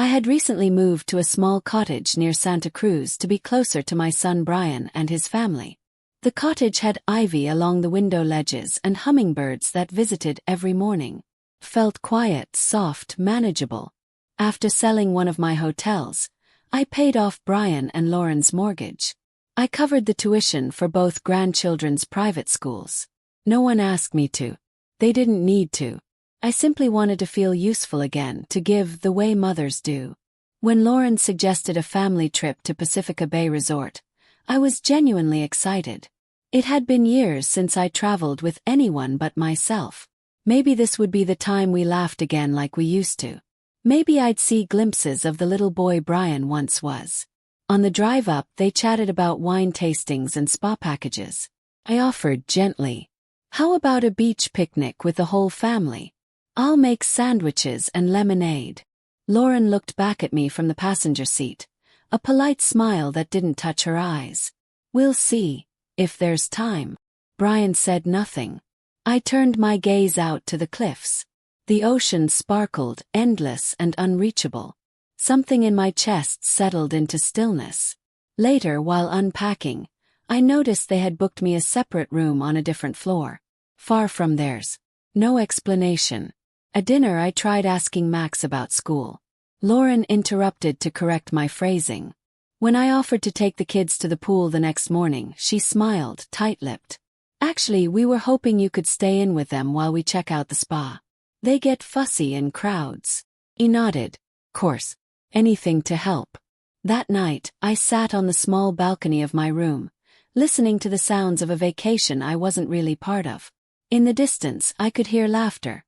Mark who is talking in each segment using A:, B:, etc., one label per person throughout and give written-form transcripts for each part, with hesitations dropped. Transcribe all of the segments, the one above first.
A: I had recently moved to a small cottage near Santa Cruz to be closer to my son Brian and his family. The cottage had ivy along the window ledges and hummingbirds that visited every morning. Felt quiet, soft, manageable. After selling one of my hotels, I paid off Brian and Lauren's mortgage. I covered the tuition for both grandchildren's private schools. No one asked me to. They didn't need to. I simply wanted to feel useful again, to give the way mothers do. When Lauren suggested a family trip to Pacifica Bay Resort, I was genuinely excited. It had been years since I traveled with anyone but myself. Maybe this would be the time we laughed again like we used to. Maybe I'd see glimpses of the little boy Brian once was. On the drive up, they chatted about wine tastings and spa packages. I offered gently, "How about a beach picnic with the whole family? I'll make sandwiches and lemonade." Lauren looked back at me from the passenger seat, a polite smile that didn't touch her eyes. "We'll see, if there's time." Brian said nothing. I turned my gaze out to the cliffs. The ocean sparkled, endless and unreachable. Something in my chest settled into stillness. Later, while unpacking, I noticed they had booked me a separate room on a different floor, far from theirs. No explanation. At dinner, I tried asking Max about school. Lauren interrupted to correct my phrasing. When I offered to take the kids to the pool the next morning, she smiled, tight-lipped. "Actually, we were hoping you could stay in with them while we check out the spa. They get fussy in crowds." He nodded. "Course. Anything to help." That night, I sat on the small balcony of my room, listening to the sounds of a vacation I wasn't really part of. In the distance, I could hear laughter.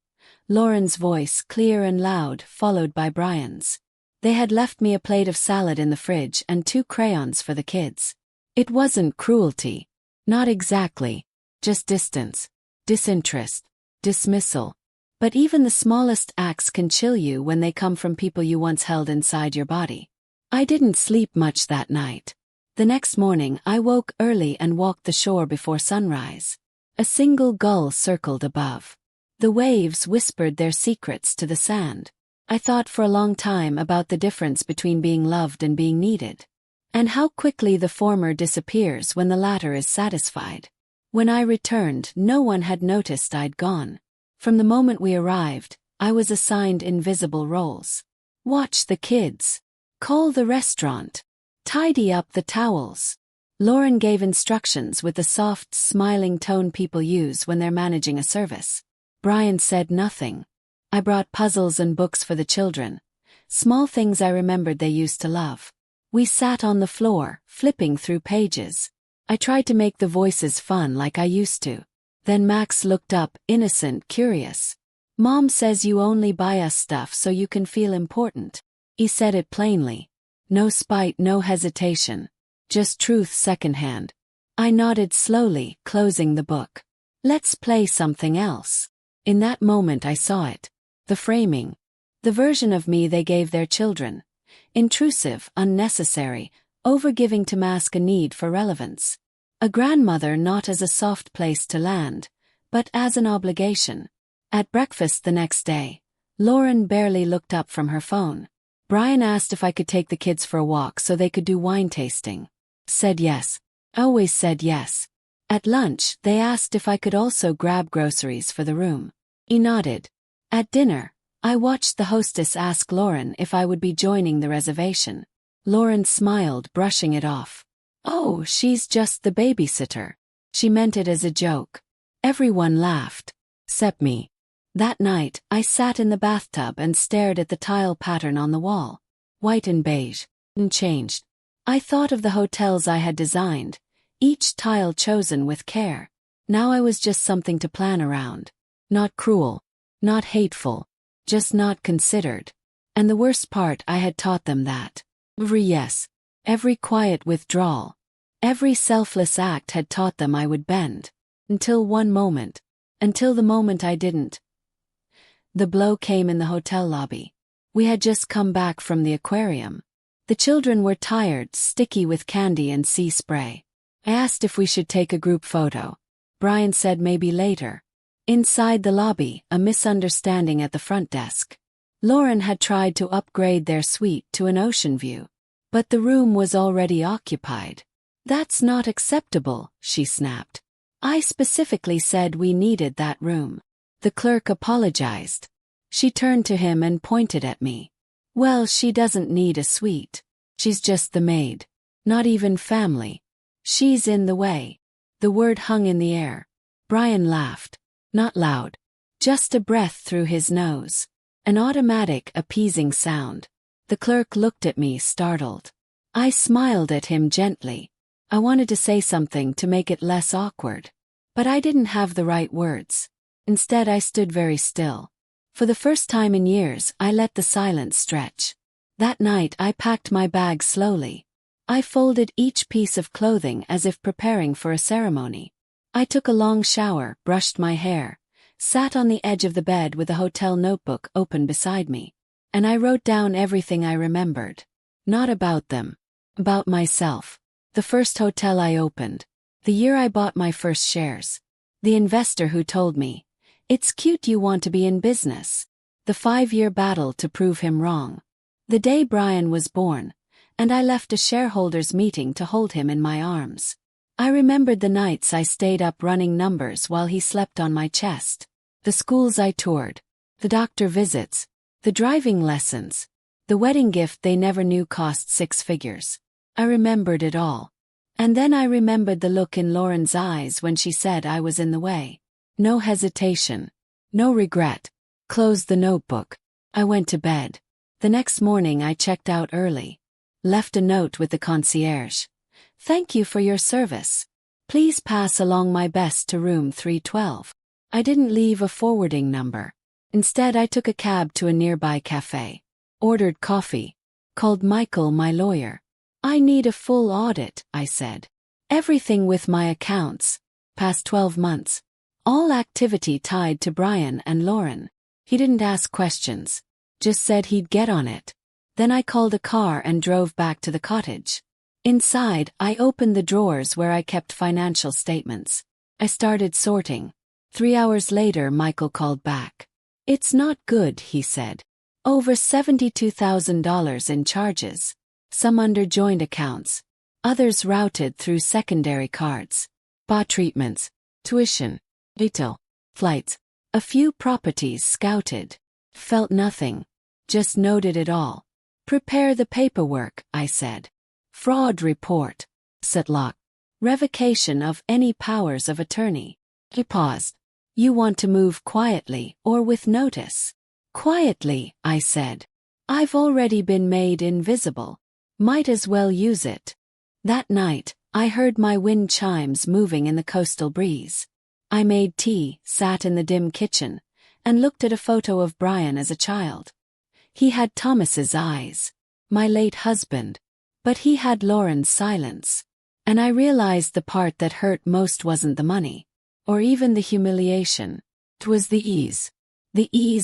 A: Lauren's voice, clear and loud, followed by Brian's. They had left me a plate of salad in the fridge and 2 crayons for the kids. It wasn't cruelty. Not exactly. Just distance. Disinterest. Dismissal. But even the smallest acts can chill you when they come from people you once held inside your body. I didn't sleep much that night. The next morning, I woke early and walked the shore before sunrise. A single gull circled above. The waves whispered their secrets to the sand. I thought for a long time about the difference between being loved and being needed, and how quickly the former disappears when the latter is satisfied. When I returned, no one had noticed I'd gone. From the moment we arrived, I was assigned invisible roles. Watch the kids. Call the restaurant. Tidy up the towels. Lauren gave instructions with the soft, smiling tone people use when they're managing a service. Brian said nothing. I brought puzzles and books for the children, small things I remembered they used to love. We sat on the floor, flipping through pages. I tried to make the voices fun like I used to. Then Max looked up, innocent, curious. "Mom says you only buy us stuff so you can feel important." He said it plainly. No spite, no hesitation. Just truth secondhand. I nodded slowly, closing the book. "Let's play something else." In that moment I saw it. The framing. The version of me they gave their children. Intrusive, unnecessary, overgiving to mask a need for relevance. A grandmother not as a soft place to land, but as an obligation. At breakfast the next day, Lauren barely looked up from her phone. Brian asked if I could take the kids for a walk so they could do wine tasting. Said yes. Always said yes. At lunch, they asked if I could also grab groceries for the room. He nodded. At dinner, I watched the hostess ask Lauren if I would be joining the reservation. Lauren smiled, brushing it off. "Oh, she's just the babysitter." She meant it as a joke. Everyone laughed. Except me. That night, I sat in the bathtub and stared at the tile pattern on the wall. White and beige. Unchanged. I thought of the hotels I had designed, each tile chosen with care. Now I was just something to plan around. Not cruel. Not hateful. Just not considered. And the worst part, I had taught them that. Every yes. Every quiet withdrawal. Every selfless act had taught them I would bend. Until one moment. Until the moment I didn't. The blow came in the hotel lobby. We had just come back from the aquarium. The children were tired, sticky with candy and sea spray. I asked if we should take a group photo. Brian said maybe later. Inside the lobby, a misunderstanding at the front desk. Lauren had tried to upgrade their suite to an ocean view, but the room was already occupied. "That's not acceptable," she snapped. "I specifically said we needed that room." The clerk apologized. She turned to him and pointed at me. "Well, she doesn't need a suite. She's just the maid. Not even family. She's in the way." The word hung in the air. Brian laughed. Not loud. Just a breath through his nose. An automatic, appeasing sound. The clerk looked at me, startled. I smiled at him gently. I wanted to say something to make it less awkward. But I didn't have the right words. Instead, I stood very still. For the first time in years, I let the silence stretch. That night, I packed my bag slowly. I folded each piece of clothing as if preparing for a ceremony. I took a long shower, brushed my hair, sat on the edge of the bed with a hotel notebook open beside me, and I wrote down everything I remembered. Not about them. About myself. The first hotel I opened. The year I bought my first shares. The investor who told me, "It's cute you want to be in business." The 5-year battle to prove him wrong. The day Brian was born, and I left a shareholders' meeting to hold him in my arms. I remembered the nights I stayed up running numbers while he slept on my chest. The schools I toured. The doctor visits. The driving lessons. The wedding gift they never knew cost 6 figures. I remembered it all. And then I remembered the look in Lauren's eyes when she said I was in the way. No hesitation. No regret. Closed the notebook. I went to bed. The next morning I checked out early. Left a note with the concierge. "Thank you for your service. Please pass along my best to room 312. I didn't leave a forwarding number. Instead, I took a cab to a nearby cafe. Ordered coffee. Called Michael, my lawyer. "I need a full audit," I said. "Everything with my accounts. Past 12 months. All activity tied to Brian and Lauren." He didn't ask questions. Just said he'd get on it. Then I called a car and drove back to the cottage. Inside, I opened the drawers where I kept financial statements. I started sorting. 3 hours later, Michael called back. "It's not good," he said. "Over $72,000 in charges. Some under joint accounts. Others routed through secondary cards. Spa treatments. Tuition. DIL. Flights. A few properties scouted. Felt nothing. Just noted it all. Prepare the paperwork," I said. "Fraud report. Setlock. Revocation of any powers of attorney." He paused. "You want to move quietly or with notice?" "Quietly," I said. "I've already been made invisible. Might as well use it." That night, I heard my wind chimes moving in the coastal breeze. I made tea, sat in the dim kitchen, and looked at a photo of Brian as a child. He had Thomas's eyes, my late husband, but he had Lauren's silence. And I realized the part that hurt most wasn't the money, or even the humiliation. It was the ease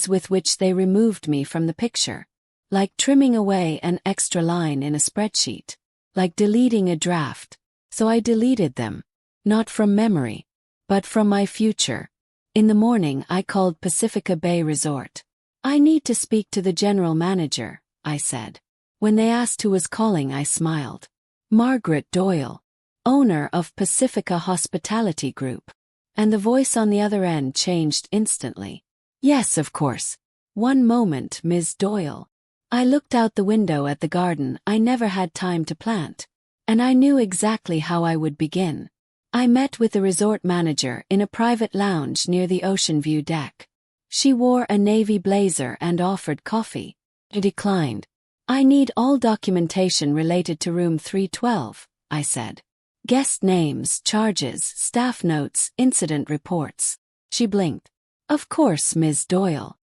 A: with which they removed me from the picture. Like trimming away an extra line in a spreadsheet. Like deleting a draft. So I deleted them. Not from memory, but from my future. In the morning, I called Pacifica Bay Resort. "I need to speak to the general manager," I said. When they asked who was calling, I smiled. "Margaret Doyle, owner of Pacifica Hospitality Group." And the voice on the other end changed instantly. "Yes, of course. One moment, Ms. Doyle." I looked out the window at the garden I never had time to plant. And I knew exactly how I would begin. I met with the resort manager in a private lounge near the ocean view deck. She wore a navy blazer and offered coffee. I declined. "I need all documentation related to room 312, I said. "Guest names, charges, staff notes, incident reports." She blinked. "Of course, Ms. Doyle.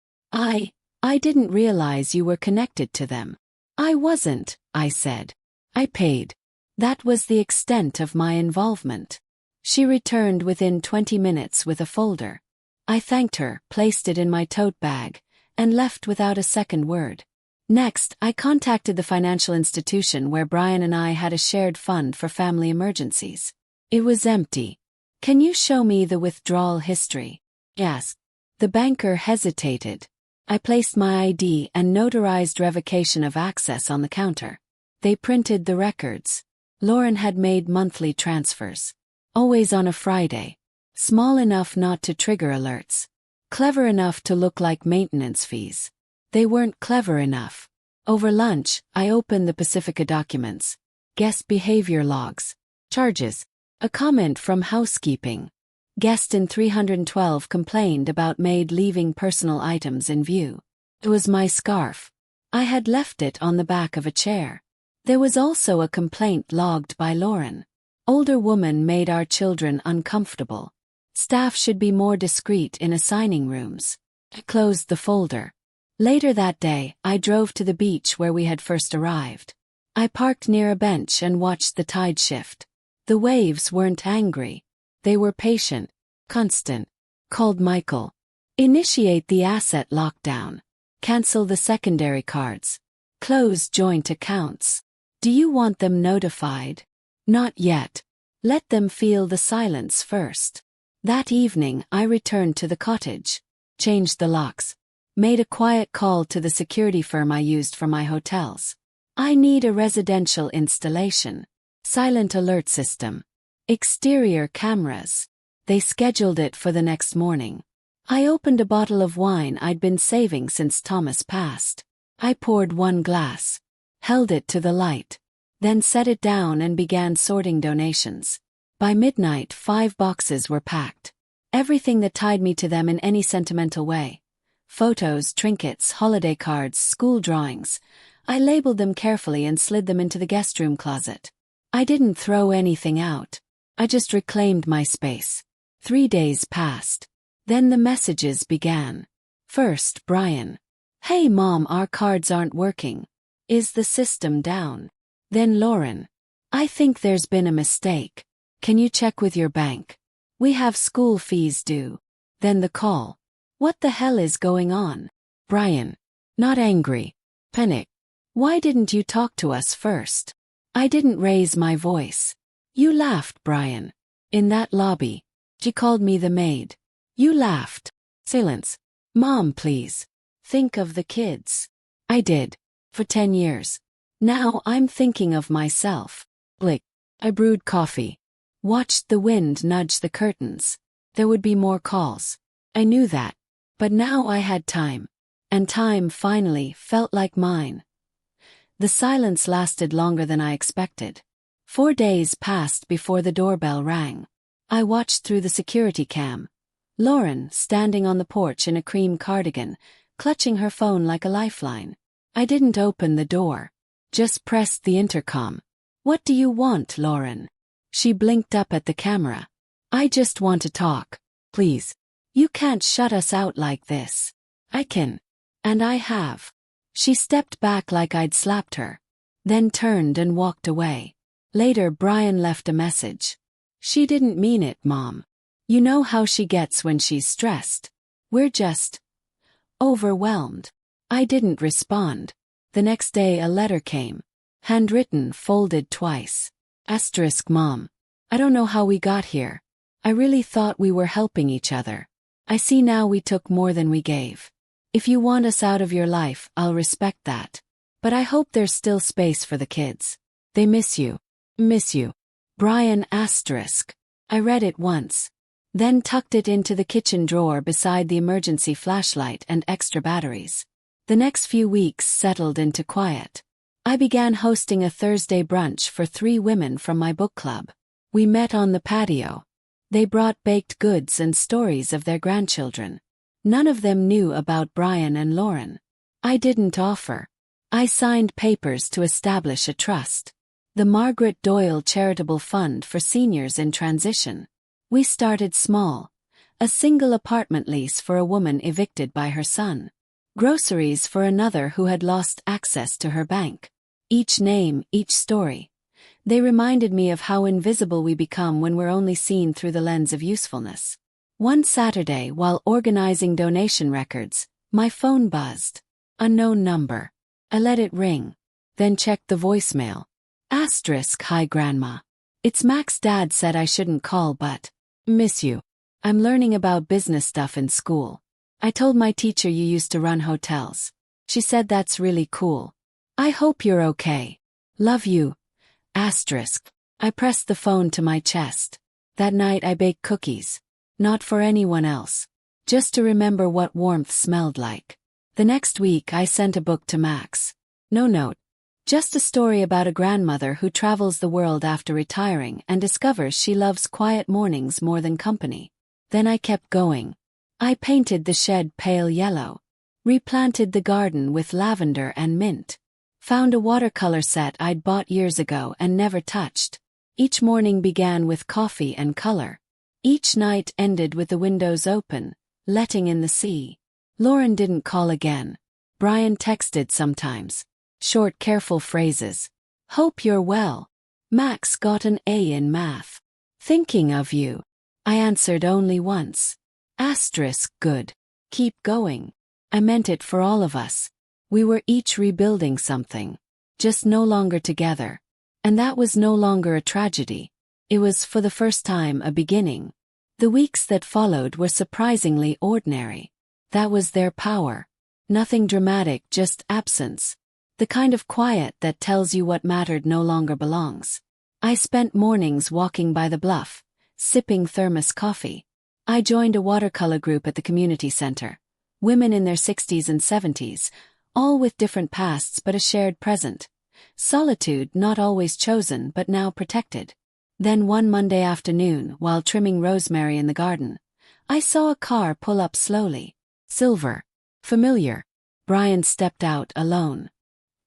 A: I didn't realize you were connected to them." "I wasn't," I said. "I paid. That was the extent of my involvement." She returned within 20 minutes with a folder. I thanked her, placed it in my tote bag, and left without a second word. Next, I contacted the financial institution where Brian and I had a shared fund for family emergencies. It was empty. "Can you show me the withdrawal history?" I asked. The banker hesitated. I placed my ID and notarized revocation of access on the counter. They printed the records. Lauren had made monthly transfers. Always on a Friday. Small enough not to trigger alerts. Clever enough to look like maintenance fees. They weren't clever enough. Over lunch, I opened the Pacifica documents. Guest behavior logs. Charges. A comment from housekeeping. Guest in 312 complained about maid leaving personal items in view. It was my scarf. I had left it on the back of a chair. There was also a complaint logged by Lauren. Older woman made our children uncomfortable. Staff should be more discreet in assigning rooms. I closed the folder. Later that day, I drove to the beach where we had first arrived. I parked near a bench and watched the tide shift. The waves weren't angry. They were patient, constant. Called Michael. Initiate the asset lockdown. Cancel the secondary cards. Close joint accounts. Do you want them notified? Not yet. Let them feel the silence first. That evening, I returned to the cottage. Changed the locks. Made a quiet call to the security firm I used for my hotels. I need a residential installation. Silent alert system. Exterior cameras. They scheduled it for the next morning. I opened a bottle of wine I'd been saving since Thomas passed. I poured one glass. Held it to the light. Then set it down and began sorting donations. By midnight, 5 boxes were packed. Everything that tied me to them in any sentimental way. Photos, trinkets, holiday cards, school drawings. I labeled them carefully and slid them into the guest room closet. I didn't throw anything out. I just reclaimed my space. 3 days passed. Then the messages began. First, Brian. Hey Mom, our cards aren't working. Is the system down? Then Lauren. I think there's been a mistake. Can you check with your bank? We have school fees due. Then the call. What the hell is going on? Brian. Not angry. Panic. Why didn't you talk to us first? I didn't raise my voice. You laughed, Brian. In that lobby. She called me the maid. You laughed. Silence. Mom, please. Think of the kids. I did. For 10 years. Now I'm thinking of myself. Blick. I brewed coffee. Watched the wind nudge the curtains. There would be more calls. I knew that. But now I had time. And time finally felt like mine. The silence lasted longer than I expected. 4 days passed before the doorbell rang. I watched through the security cam. Lauren, standing on the porch in a cream cardigan, clutching her phone like a lifeline. I didn't open the door. Just pressed the intercom. What do you want, Lauren? She blinked up at the camera. I just want to talk. Please. You can't shut us out like this. I can. And I have. She stepped back like I'd slapped her. Then turned and walked away. Later Brian left a message. She didn't mean it, Mom. You know how she gets when she's stressed. We're just overwhelmed. I didn't respond. The next day a letter came. Handwritten, folded twice. Asterisk Mom. I don't know how we got here. I really thought we were helping each other. I see now we took more than we gave. If you want us out of your life, I'll respect that. But I hope there's still space for the kids. They miss you. Miss you. Brian asterisk. I read it once. Then tucked it into the kitchen drawer beside the emergency flashlight and extra batteries. The next few weeks settled into quiet. I began hosting a Thursday brunch for 3 women from my book club. We met on the patio. They brought baked goods and stories of their grandchildren. None of them knew about Brian and Lauren. I didn't offer. I signed papers to establish a trust. The Margaret Charitable Fund for Seniors in Transition. We started small. A single apartment lease for a woman evicted by her son. Groceries for another who had lost access to her bank. Each name, each story. They reminded me of how invisible we become when we're only seen through the lens of usefulness. One Saturday, while organizing donation records, my phone buzzed. Unknown number. I let it ring. Then checked the voicemail. Asterisk, hi Grandma. It's Mac's dad said I shouldn't call but miss you. I'm learning about business stuff in school. I told my teacher you used to run hotels. She said that's really cool. I hope you're okay. Love you. Asterisk. I pressed the phone to my chest. That night I baked cookies. Not for anyone else. Just to remember what warmth smelled like. The next week I sent a book to Max. No note. Just a story about a grandmother who travels the world after retiring and discovers she loves quiet mornings more than company. Then I kept going. I painted the shed pale yellow. Replanted the garden with lavender and mint. Found a watercolor set I'd bought years ago and never touched. Each morning began with coffee and color. Each night ended with the windows open, letting in the sea. Lauren didn't call again. Brian texted sometimes. Short, careful phrases. Hope you're well. Max got an A in math. Thinking of you. I answered only once. Asterisk good. Keep going. I meant it for all of us. We were each rebuilding something. Just no longer together. And that was no longer a tragedy. It was for the first time a beginning. The weeks that followed were surprisingly ordinary. That was their power. Nothing dramatic, just absence. The kind of quiet that tells you what mattered no longer belongs. I spent mornings walking by the bluff, sipping thermos coffee. I joined a watercolor group at the community center. Women in their 60s and 70s, all with different pasts but a shared present. Solitude not always chosen but now protected. Then one Monday afternoon, while trimming rosemary in the garden, I saw a car pull up slowly. Silver. Familiar. Brian stepped out alone.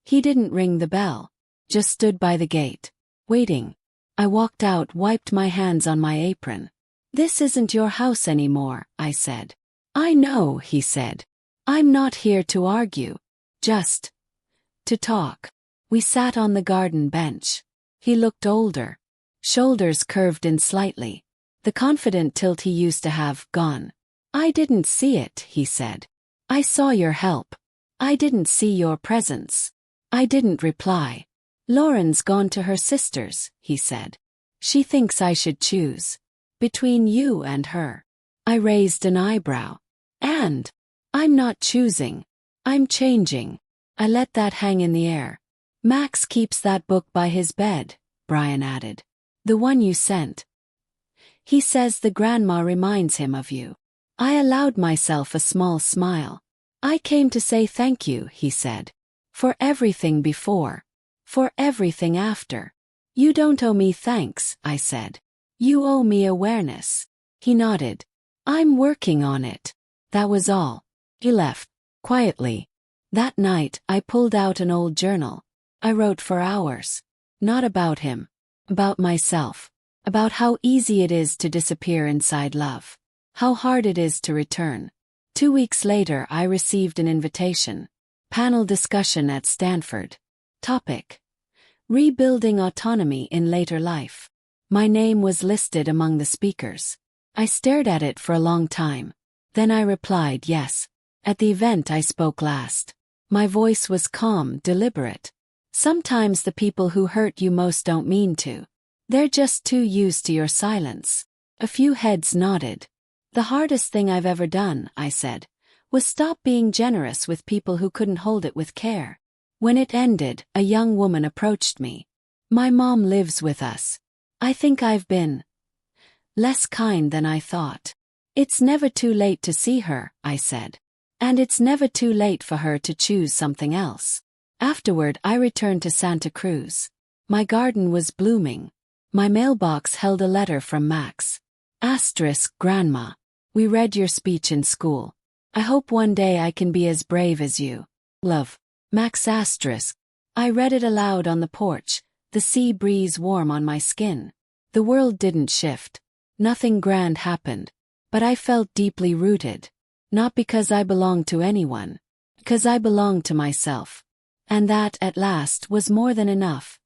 A: He didn't ring the bell. Just stood by the gate. Waiting. I walked out, wiped my hands on my apron. This isn't your house anymore, I said. I know, he said. I'm not here to argue. Just to talk. We sat on the garden bench. He looked older. Shoulders curved in slightly. The confident tilt he used to have gone. I didn't see it, he said. I saw your help. I didn't see your presence. I didn't reply. Lauren's gone to her sister's, he said. She thinks I should choose. Between you and her. I raised an eyebrow. And? I'm not choosing. I'm changing. I let that hang in the air. Max keeps that book by his bed, Brian added. The one you sent. He says the grandma reminds him of you. I allowed myself a small smile. I came to say thank you, he said. For everything before. For everything after. You don't owe me thanks, I said. You owe me awareness. He nodded. I'm working on it. That was all. He left. Quietly. That night, I pulled out an old journal. I wrote for hours. Not about him. About myself. About how easy it is to disappear inside love. How hard it is to return. 2 weeks later, I received an invitation. Panel discussion at Stanford. Topic: Rebuilding autonomy in later life. My name was listed among the speakers. I stared at it for a long time. Then I replied yes. At the event I spoke last. My voice was calm, deliberate. Sometimes the people who hurt you most don't mean to. They're just too used to your silence. A few heads nodded. The hardest thing I've ever done, I said, was stop being generous with people who couldn't hold it with care. When it ended, a young woman approached me. My mom lives with us. I think I've been less kind than I thought. It's never too late to see her, I said. And it's never too late for her to choose something else. Afterward, I returned to Santa Cruz. My garden was blooming. My mailbox held a letter from Max. Asterisk, Grandma. We read your speech in school. I hope one day I can be as brave as you. Love. Max asterisk. I read it aloud on the porch, the sea breeze warm on my skin. The world didn't shift. Nothing grand happened. But I felt deeply rooted. Not because I belonged to anyone. Because I belonged to myself. And that, at last, was more than enough.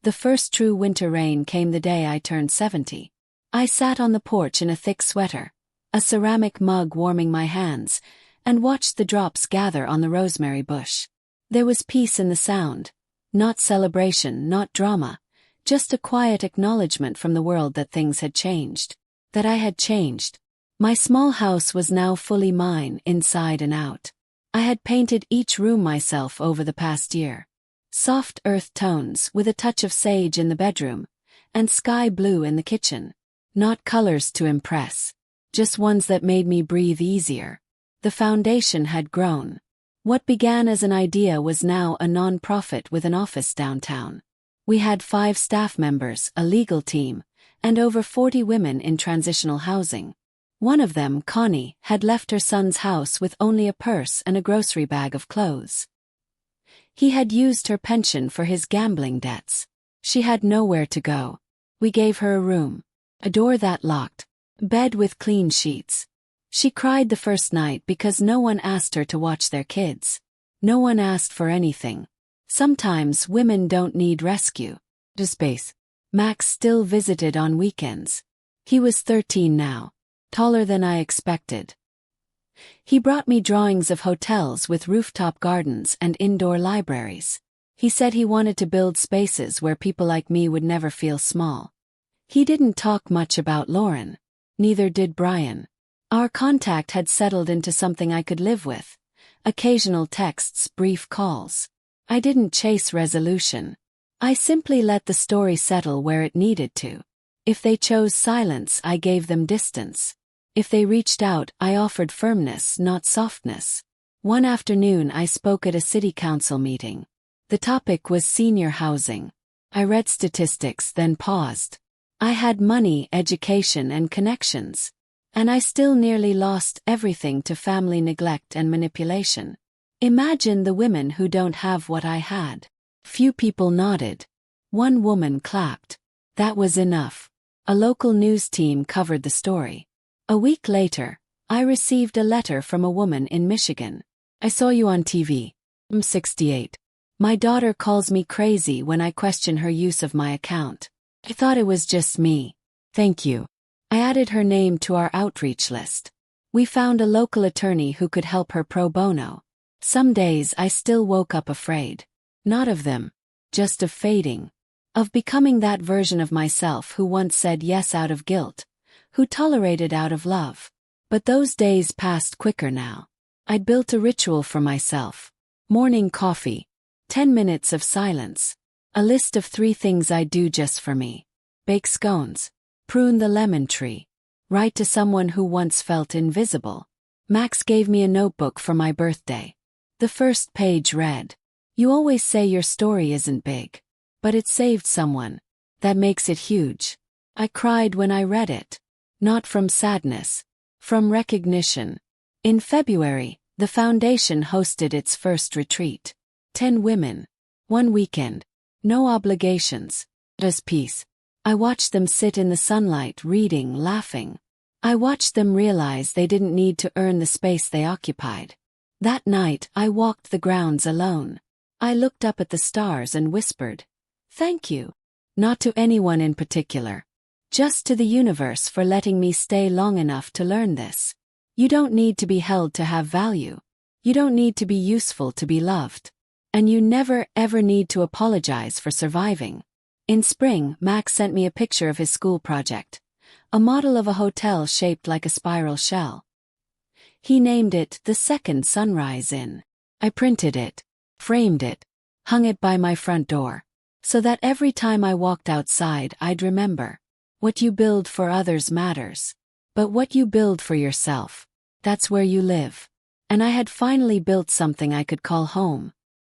A: The first true winter rain came the day I turned 70. I sat on the porch in a thick sweater, a ceramic mug warming my hands, and watched the drops gather on the rosemary bush. There was peace in the sound. Not celebration, not drama. Just a quiet acknowledgement from the world that things had changed. That I had changed. My small house was now fully mine, inside and out. I had painted each room myself over the past year. Soft earth tones with a touch of sage in the bedroom, and sky blue in the kitchen. Not colors to impress, just ones that made me breathe easier. The foundation had grown. What began as an idea was now a non-profit with an office downtown. We had 5 staff members, a legal team, and over 40 women in transitional housing. One of them, Connie, had left her son's house with only a purse and a grocery bag of clothes. He had used her pension for his gambling debts. She had nowhere to go. We gave her a room. A door that locked. Bed with clean sheets. She cried the first night because no one asked her to watch their kids. No one asked for anything. Sometimes women don't need rescue. To space. Max still visited on weekends. He was 13 now. Taller than I expected. He brought me drawings of hotels with rooftop gardens and indoor libraries. He said he wanted to build spaces where people like me would never feel small. He didn't talk much about Lauren. Neither did Brian. Our contact had settled into something I could live with. Occasional texts, brief calls. I didn't chase resolution. I simply let the story settle where it needed to. If they chose silence, I gave them distance. If they reached out, I offered firmness, not softness. One afternoon I spoke at a city council meeting. The topic was senior housing. I read statistics, then paused. I had money, education, and connections. And I still nearly lost everything to family neglect and manipulation. Imagine the women who don't have what I had. Few people nodded. One woman clapped. That was enough. A local news team covered the story. A week later, I received a letter from a woman in Michigan. I saw you on TV. I'm 68. My daughter calls me crazy when I question her use of my account. I thought it was just me. Thank you. I added her name to our outreach list. We found a local attorney who could help her pro bono. Some days I still woke up afraid. Not of them. Just of fading. Of becoming that version of myself who once said yes out of guilt. Who tolerated out of love. But those days passed quicker now. I'd built a ritual for myself. Morning coffee. 10 minutes of silence. A list of 3 things I'd do just for me. Bake scones. Prune the lemon tree. Write to someone who once felt invisible. Max gave me a notebook for my birthday. The first page read, "You always say your story isn't big. But it saved someone. That makes it huge." I cried when I read it. Not from sadness. From recognition. In February, the foundation hosted its first retreat. 10 women. 1 weekend. No obligations. Just peace. I watched them sit in the sunlight, reading, laughing. I watched them realize they didn't need to earn the space they occupied. That night, I walked the grounds alone. I looked up at the stars and whispered, "Thank you." Not to anyone in particular. Just to the universe for letting me stay long enough to learn this. You don't need to be held to have value. You don't need to be useful to be loved. And you never ever need to apologize for surviving. In spring, Max sent me a picture of his school project. A model of a hotel shaped like a spiral shell. He named it the Second Sunrise Inn. I printed it, framed it, hung it by my front door. So that every time I walked outside I'd remember. What you build for others matters. But what you build for yourself, that's where you live. And I had finally built something I could call home.